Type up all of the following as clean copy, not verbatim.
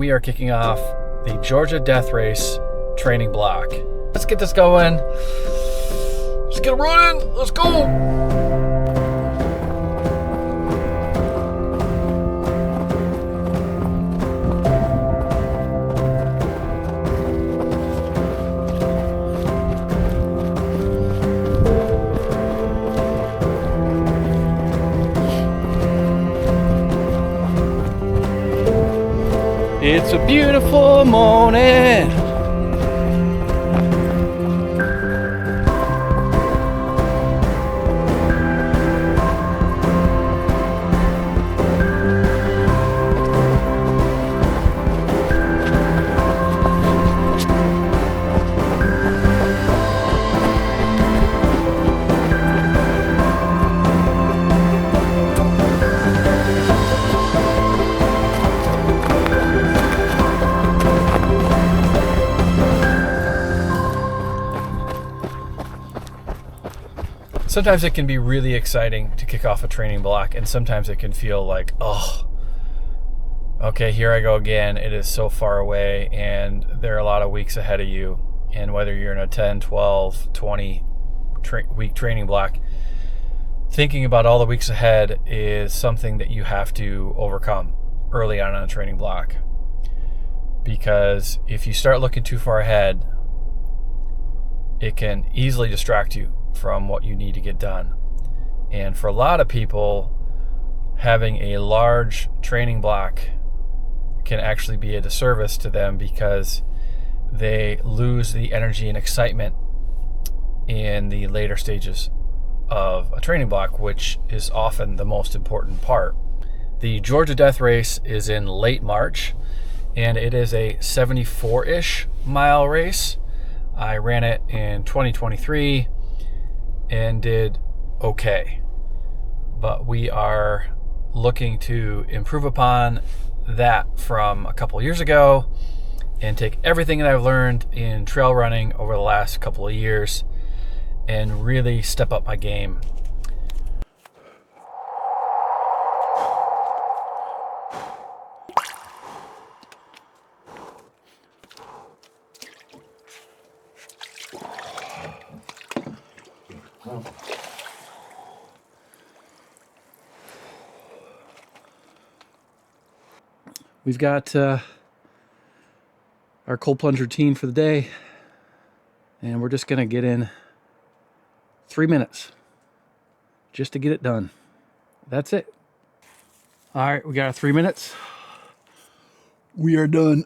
We are kicking off the Georgia Death Race training block. Let's get this going. Let's get running. Let's go. It's a beautiful morning. Sometimes it can be really exciting to kick off a training block, and sometimes it can feel like, oh, okay, here I go again. It is so far away, and there are a lot of weeks ahead of you. And whether you're in a 10, 12, 20 week training block, thinking about all the weeks ahead is something that you have to overcome early on in a training block. Because if you start looking too far ahead, it can easily distract you from what you need to get done. And for a lot of people, having a large training block can actually be a disservice to them because they lose the energy and excitement in the later stages of a training block, which is often the most important part. The Georgia Death Race is in late March, and it is a 74-ish mile race. I ran it in 2023 and did okay, but we are looking to improve upon that from a couple years ago and take everything that I've learned in trail running over the last couple of years and really step up my game. We've got our cold plunge routine for the day, and we're just going to get in 3 minutes just to get it done. That's it. All right, we got our 3 minutes. We are done.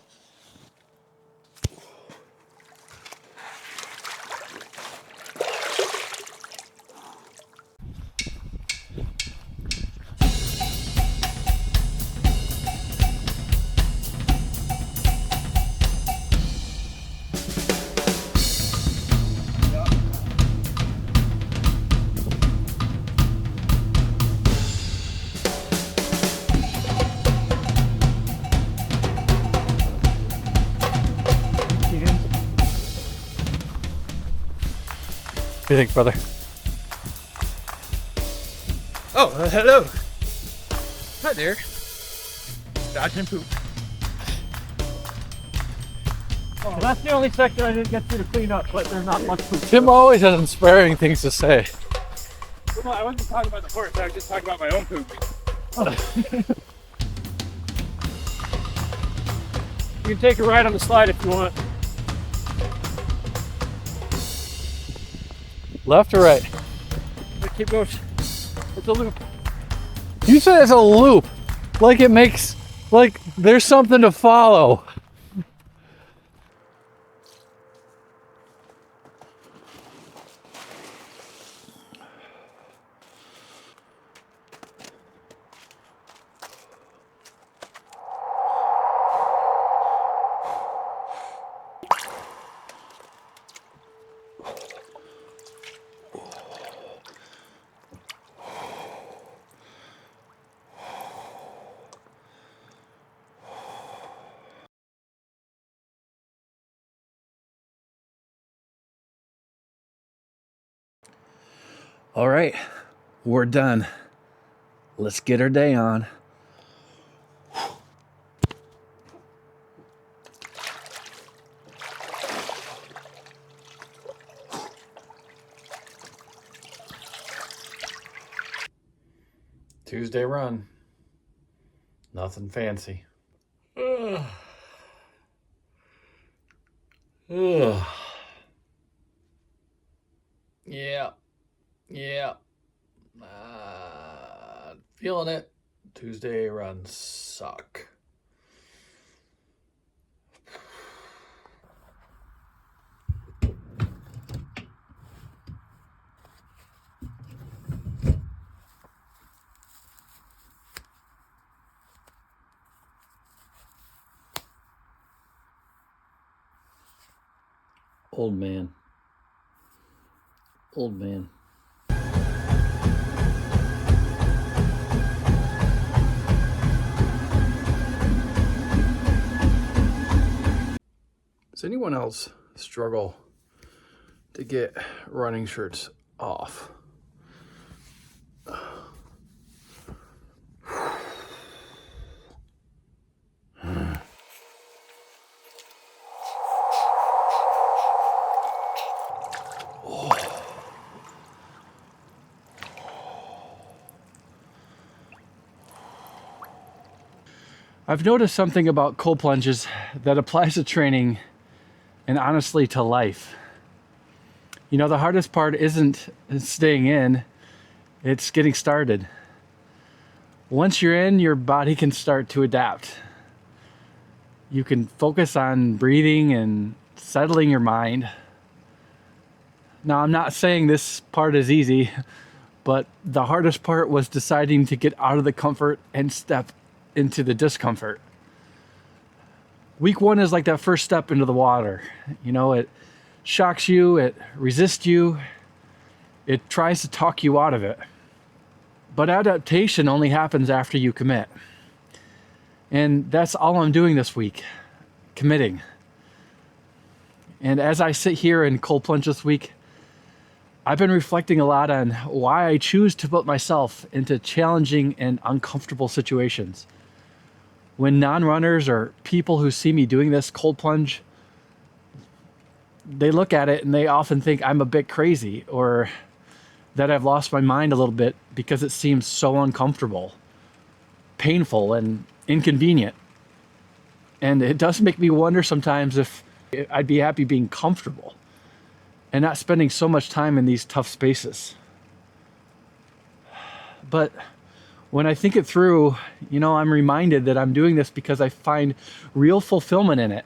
What do you think, brother? Oh, hello. Hi there. Dodging poop. Oh, that's the only section I didn't get through to clean up, but there's not much poop. Tim always has inspiring things to say. Well, I wasn't talking about the horse, I was just talking about my own poop. Oh. You can take a ride on the slide if you want. Left or right? But keep going. It's a loop. You said it's a loop. Like it makes, like there's something to follow. All right, we're done. Let's get our day on. Tuesday run. Nothing fancy. Ugh. Ugh. Yeah. Feeling it. Tuesday runs suck. Old man. Does anyone else struggle to get running shirts off? I've noticed something about cold plunges that applies to training and honestly to life. You know, the hardest part isn't staying in, it's getting started. Once you're in, your body can start to adapt. You can focus on breathing and settling your mind. Now, I'm not saying this part is easy, but the hardest part was deciding to get out of the comfort and step into the discomfort. Week one is like that first step into the water. You know, it shocks you, it resists you, it tries to talk you out of it. But adaptation only happens after you commit. And that's all I'm doing this week, committing. And as I sit here in cold plunge this week, I've been reflecting a lot on why I choose to put myself into challenging and uncomfortable situations. When non-runners or people who see me doing this cold plunge, they look at it and they often think I'm a bit crazy or that I've lost my mind a little bit because it seems so uncomfortable, painful, and inconvenient. And it does make me wonder sometimes if I'd be happy being comfortable and not spending so much time in these tough spaces. But when I think it through, you know, I'm reminded that I'm doing this because I find real fulfillment in it.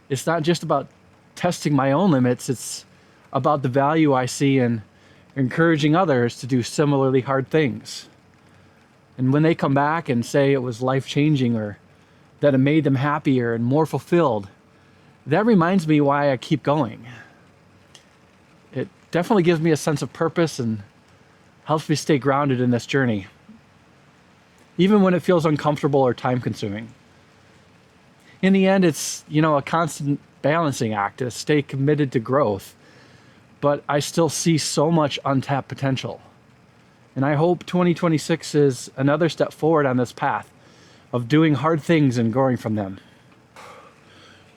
It's not just about testing my own limits, it's about the value I see in encouraging others to do similarly hard things. And when they come back and say it was life-changing or that it made them happier and more fulfilled, that reminds me why I keep going. It definitely gives me a sense of purpose and helps me stay grounded in this journey, even when it feels uncomfortable or time-consuming. In the end, it's, you know, a constant balancing act to stay committed to growth, but I still see so much untapped potential. And I hope 2026 is another step forward on this path of doing hard things and growing from them.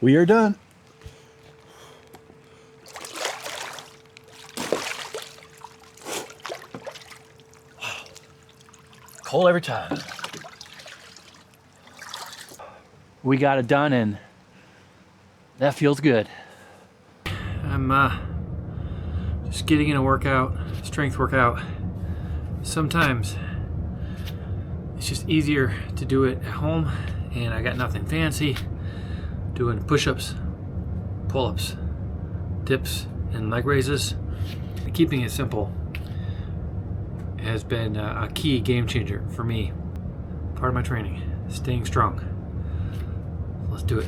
We are done. Cold every time. We got it done and that feels good. I'm just getting in a workout, strength workout. Sometimes it's just easier to do it at home and I got nothing fancy. Doing push-ups, pull-ups, dips, and leg raises. Keeping it simple has been a key game changer for me. Part of my training, staying strong. Let's do it.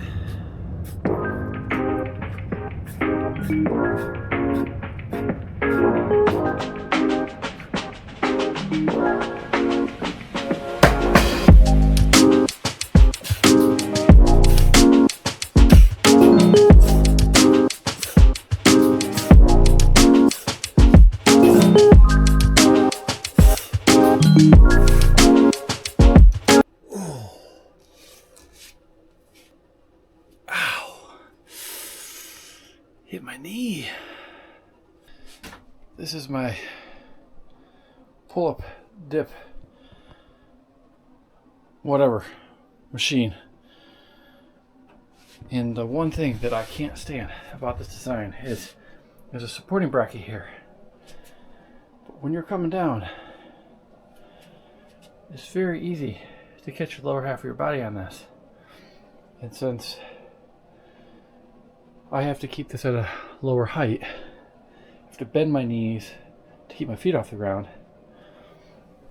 Hit my knee. This is my pull-up dip whatever machine. And the one thing that I can't stand about this design is there's a supporting bracket here. But when you're coming down, it's very easy to catch the lower half of your body on this. And since I have to keep this at a lower height, I have to bend my knees to keep my feet off the ground.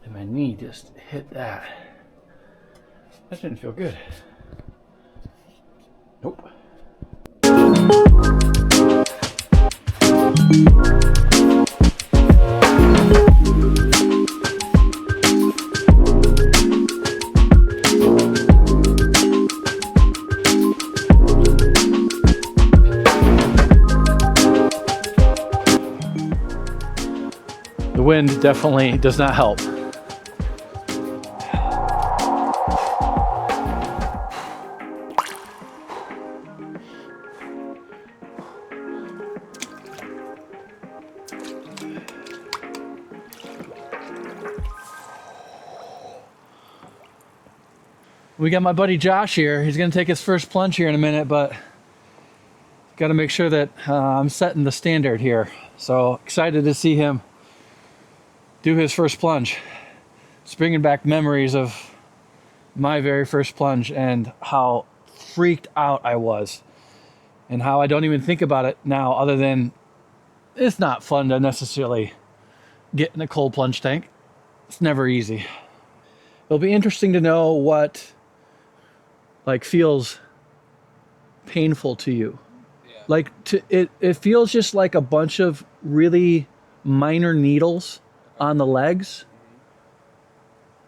And my knee just hit that. That didn't feel good. Nope. The wind definitely does not help. We got my buddy Josh here. He's gonna take his first plunge here in a minute, but got to make sure that I'm setting the standard here. So excited to see him do his first plunge. It's bringing back memories of my very first plunge and how freaked out I was, and how I don't even think about it now, other than it's not fun to necessarily get in a cold plunge tank. It's never easy. It'll be interesting to know what feels painful to you. Yeah. It feels just like a bunch of really minor needles on the legs.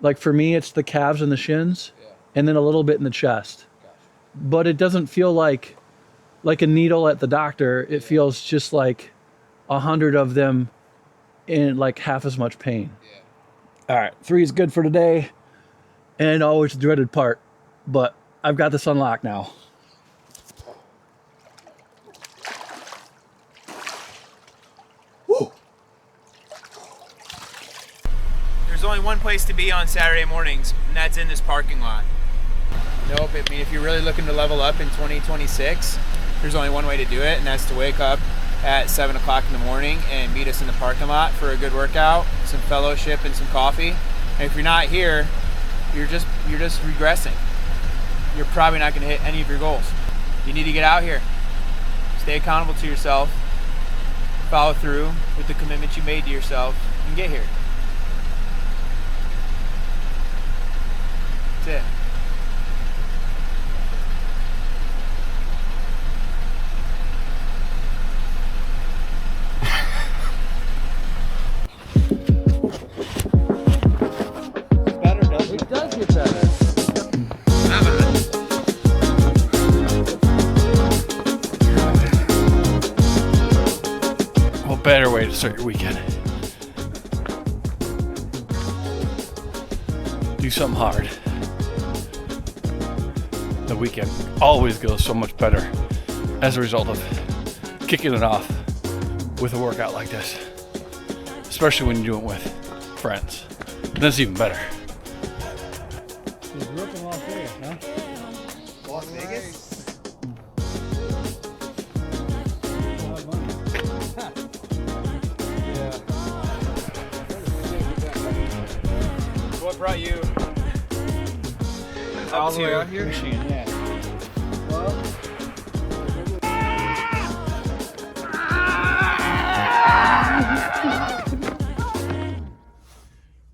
Like for me, it's the calves and the shins, yeah, and then a little bit in the chest. Gotcha. But it doesn't feel like a needle at the doctor. It feels just like 100 of them in like half as much pain. Yeah. All right, 3 is good for today, and always the dreaded part, but I've got this unlocked now. Woo. There's only one place to be on Saturday mornings, and that's in this parking lot. Nope, I mean, if you're really looking to level up in 2026, there's only one way to do it, and that's to wake up at 7 o'clock in the morning and meet us in the parking lot for a good workout, some fellowship, and some coffee. And if you're not here, you're just regressing. You're probably not going to hit any of your goals. You need to get out here. Stay accountable to yourself. Follow through with the commitments you made to yourself and get here. That's it. Better, doesn't it? It does get better. Better way to start your weekend. Do something hard. The weekend always goes so much better as a result of kicking it off with a workout like this, especially when you do it with friends. And that's even better. You grew up in Las Vegas, huh? Las Vegas? What brought you all the way out here? Michigan, yeah.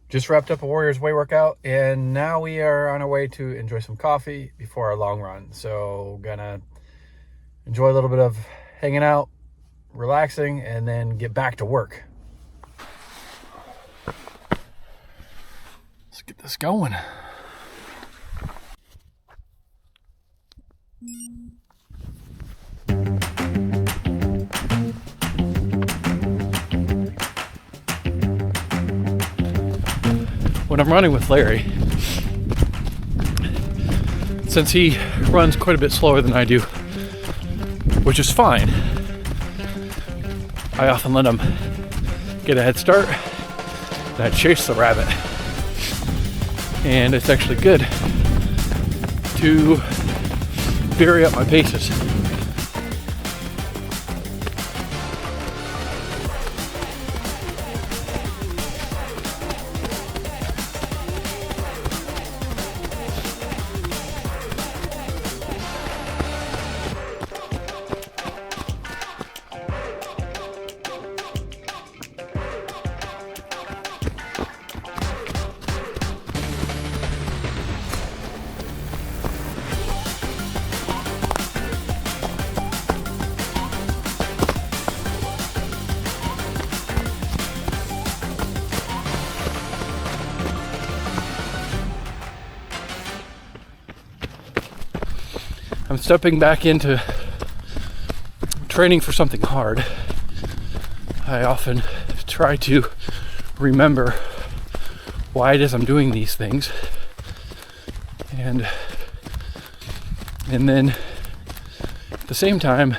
Just wrapped up a Warriors Way workout, and now we are on our way to enjoy some coffee before our long run. So gonna enjoy a little bit of hanging out, relaxing, and then get back to work. Let's get this going. When I'm running with Larry, since he runs quite a bit slower than I do, which is fine, I often let him get a head start and I chase the rabbit. And it's actually good to vary up my paces. I'm stepping back into training for something hard. I often try to remember why it is I'm doing these things, and then at the same time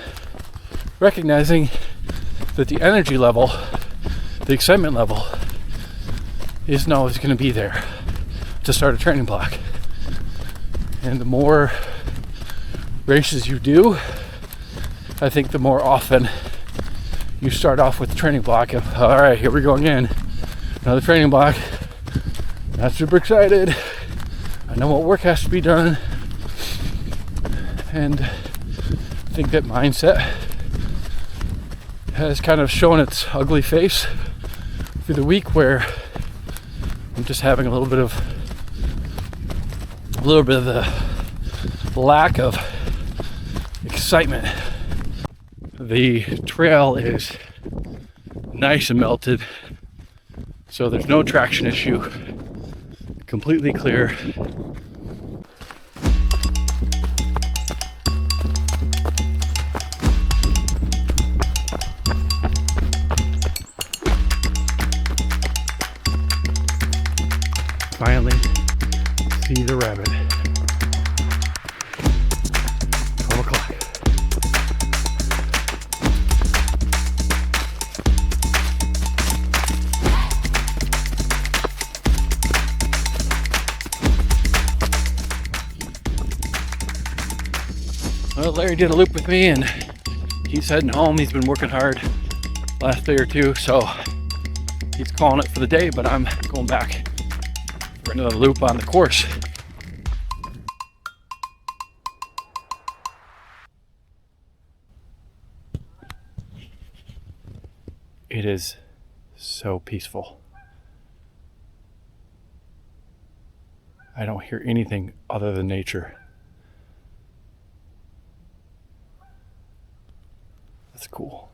recognizing that the energy level, the excitement level, isn't always going to be there to start a training block. And the more races you do, I think the more often you start off with the training block of, all right, here we go again, another training block, not super excited, I know what work has to be done. And I think that mindset has kind of shown its ugly face through the week, where I'm just having a little bit of the lack of excitement. The trail is nice and melted, so there's no traction issue. Completely clear. Finally see the rabbit. 12 o'clock. Well, Larry did a loop with me and he's heading home. He's been working hard last day or two, so he's calling it for the day, but I'm going back for another loop on the course. It is so peaceful. I don't hear anything other than nature. That's cool.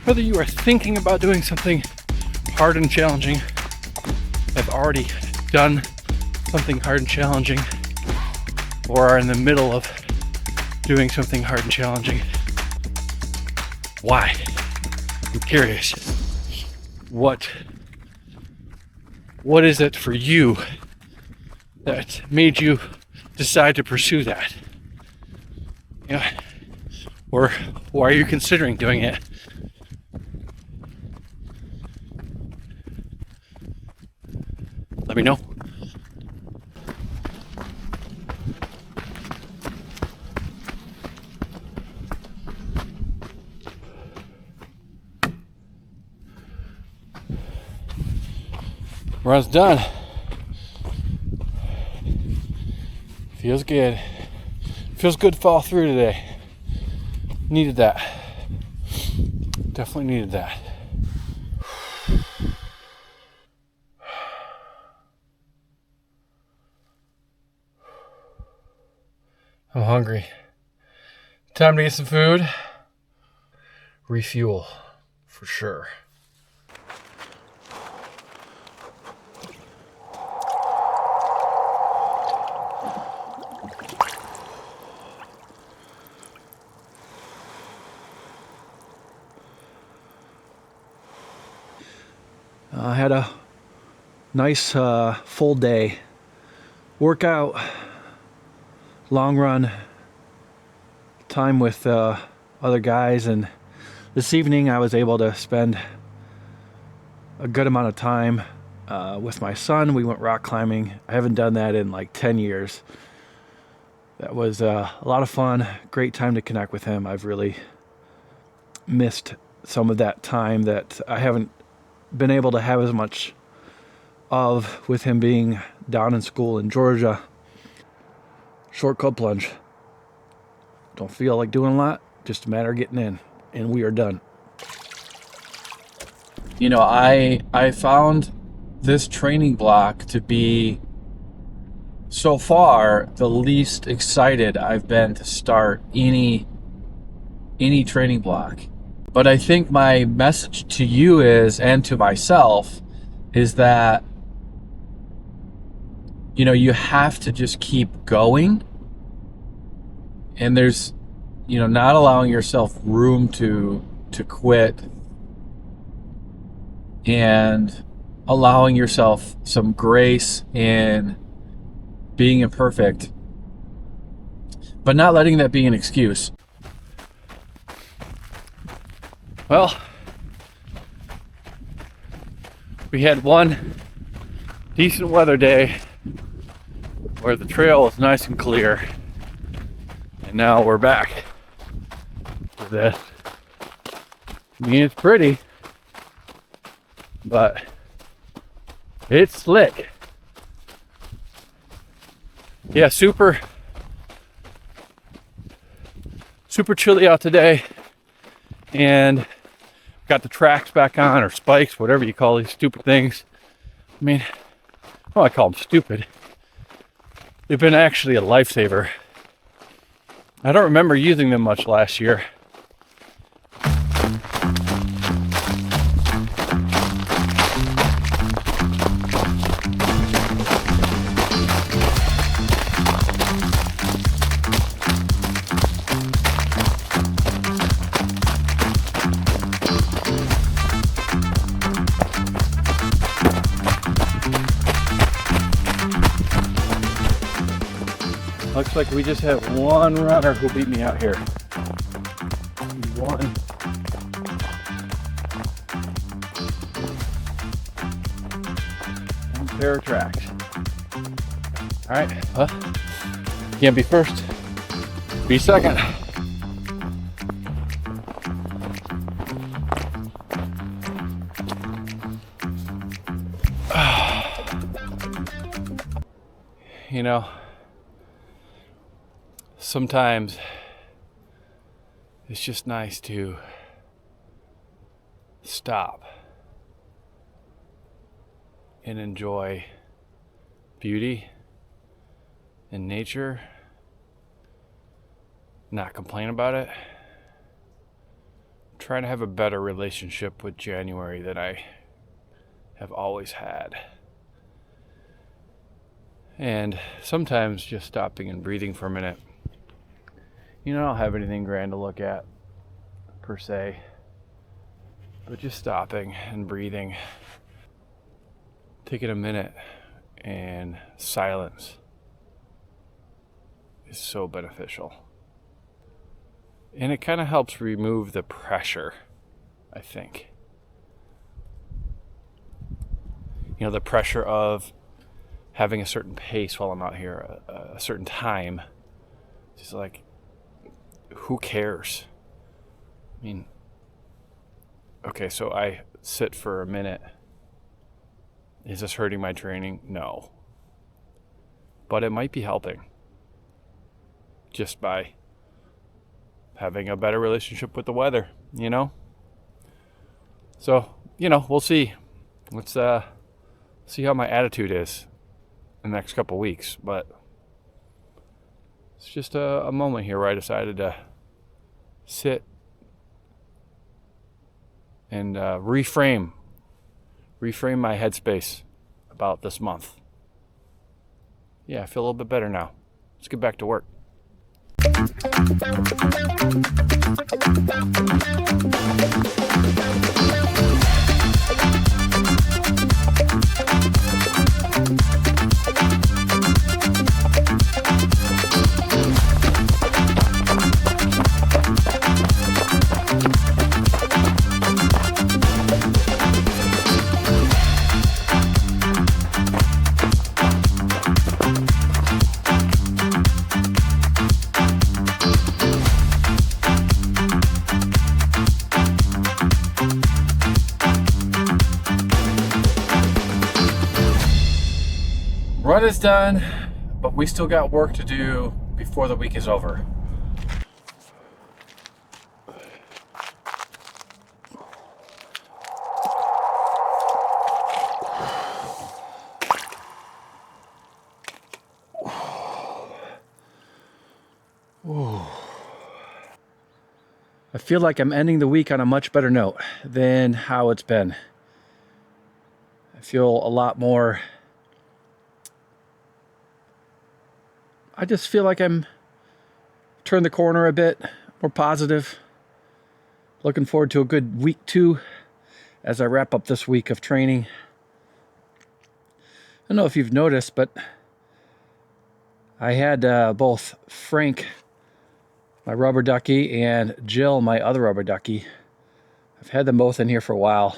Whether you are thinking about doing something hard and challenging, have already done something hard and challenging, or are in the middle of doing something hard and challenging, why? I'm curious. What is it for you that made you decide to pursue that? Yeah. Or why are you considering doing it? Let me know. Run's done. Feels good. Feels good to fall through today. Needed that. Definitely needed that. I'm hungry. Time to get some food. Refuel, for sure. I had a nice full day. Workout, long run, time with other guys, and this evening I was able to spend a good amount of time with my son. We went rock climbing. I haven't done that in like 10 years. That was a lot of fun. Great time to connect with him. I've really missed some of that time that I haven't been able to have as much of with him being down in school in Georgia. Short club plunge. Don't feel like doing a lot, just a matter of getting in, and we are done. You know, I found this training block to be, so far, the least excited I've been to start any training block. But I think my message to you is, and to myself, is that, you know, you have to just keep going. And there's, you know, not allowing yourself room to quit, and allowing yourself some grace in being imperfect, but not letting that be an excuse. Well, we had one decent weather day where the trail was nice and clear. And now we're back to this. I mean, it's pretty, but it's slick. Yeah, super chilly out today. And got the tracks back on, or spikes, whatever you call these stupid things. I mean, well, I call them stupid. They've been actually a lifesaver. I don't remember using them much last year. Looks like we just have one runner who beat me out here. One. One pair of tracks. All right, well, can't be first. Be second. You know, sometimes it's just nice to stop and enjoy beauty and nature, not complain about it. I'm trying to have a better relationship with January than I have always had. And sometimes just stopping and breathing for a minute. You know, I don't have anything grand to look at, per se. But just stopping and breathing. Taking a minute and silence is so beneficial. And it kind of helps remove the pressure, I think. You know, the pressure of having a certain pace while I'm out here, a certain time. Just like, who cares? I mean, okay, so I sit for a minute. Is this hurting my training? No. But it might be helping. Just by having a better relationship with the weather, you know? So, you know, we'll see. Let's see how my attitude is in the next couple weeks, but it's just a moment here where I decided to sit and reframe my headspace about this month. Yeah, I feel a little bit better now. Let's get back to work. is done, but we still got work to do before the week is over. I feel like I'm ending the week on a much better note than how it's been. I feel a lot more. I just feel like I'm turned the corner a bit, more positive. Looking forward to a good week 2 as I wrap up this week of training. I don't know if you've noticed, but I had both Frank, my rubber ducky, and Jill, my other rubber ducky. I've had them both in here for a while,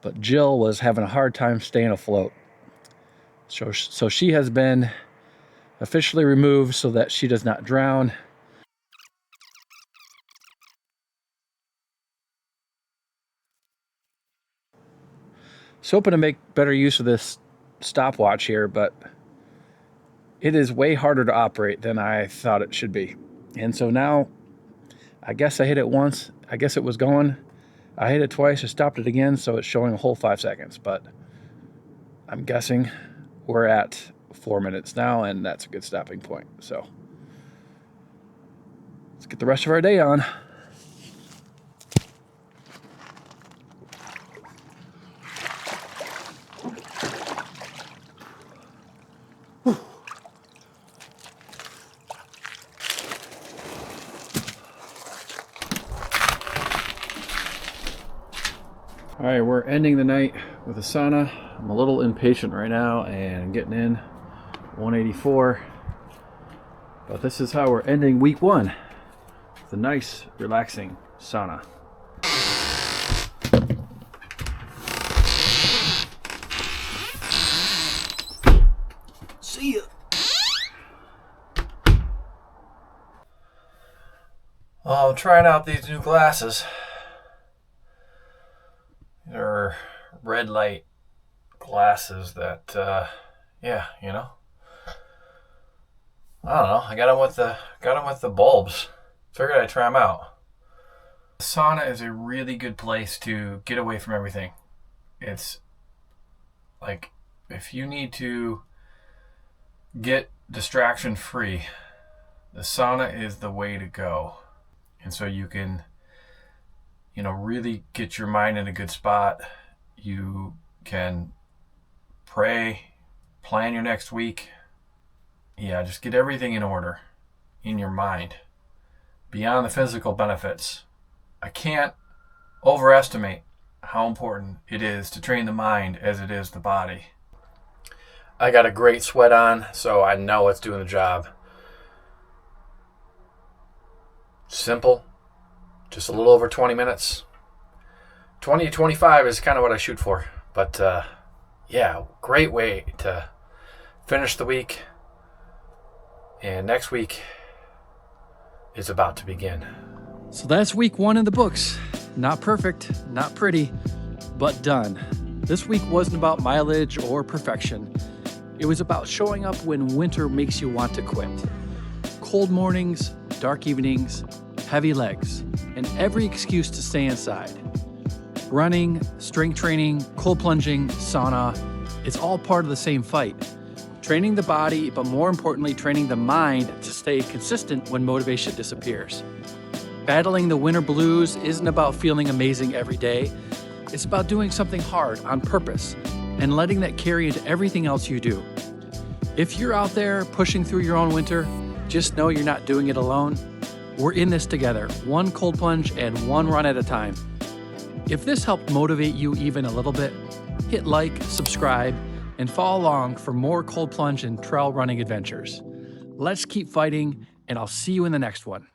but Jill was having a hard time staying afloat. So she has been officially removed so that she does not drown. So hoping to make better use of this stopwatch here, but it is way harder to operate than I thought it should be. And so now, I guess I hit it once. I guess it was going. I hit it twice. I stopped it again, so it's showing a whole 5 seconds. But I'm guessing we're at 4 minutes now, and that's a good stopping point. So let's get the rest of our day on. All right, we're ending the night with a sauna. I'm a little impatient right now and getting in 184. But this is how we're ending week 1. It's a nice, relaxing sauna. See ya. Well, I'm trying out these new glasses. They're red light glasses that, yeah, you know. I don't know. I got them with the bulbs. Figured I'd try them out. The sauna is a really good place to get away from everything. It's like if you need to get distraction free, the sauna is the way to go. And so you can, you know, really get your mind in a good spot. You can pray, plan your next week. Yeah, just get everything in order in your mind beyond the physical benefits. I can't overestimate how important it is to train the mind as it is the body. I got a great sweat on, so I know it's doing the job. Simple. Just a little over 20 minutes. 20 to 25 is kind of what I shoot for. But, yeah, great way to finish the week. And next week is about to begin. So that's week 1 in the books. Not perfect, not pretty, but done. This week wasn't about mileage or perfection. It was about showing up when winter makes you want to quit. Cold mornings, dark evenings, heavy legs, and every excuse to stay inside. Running, strength training, cold plunging, sauna, it's all part of the same fight. Training the body, but more importantly, training the mind to stay consistent when motivation disappears. Battling the winter blues isn't about feeling amazing every day. It's about doing something hard on purpose and letting that carry into everything else you do. If you're out there pushing through your own winter, just know you're not doing it alone. We're in this together, one cold plunge and one run at a time. If this helped motivate you even a little bit, hit like, subscribe, and follow along for more cold plunge and trail running adventures. Let's keep fighting, and I'll see you in the next one.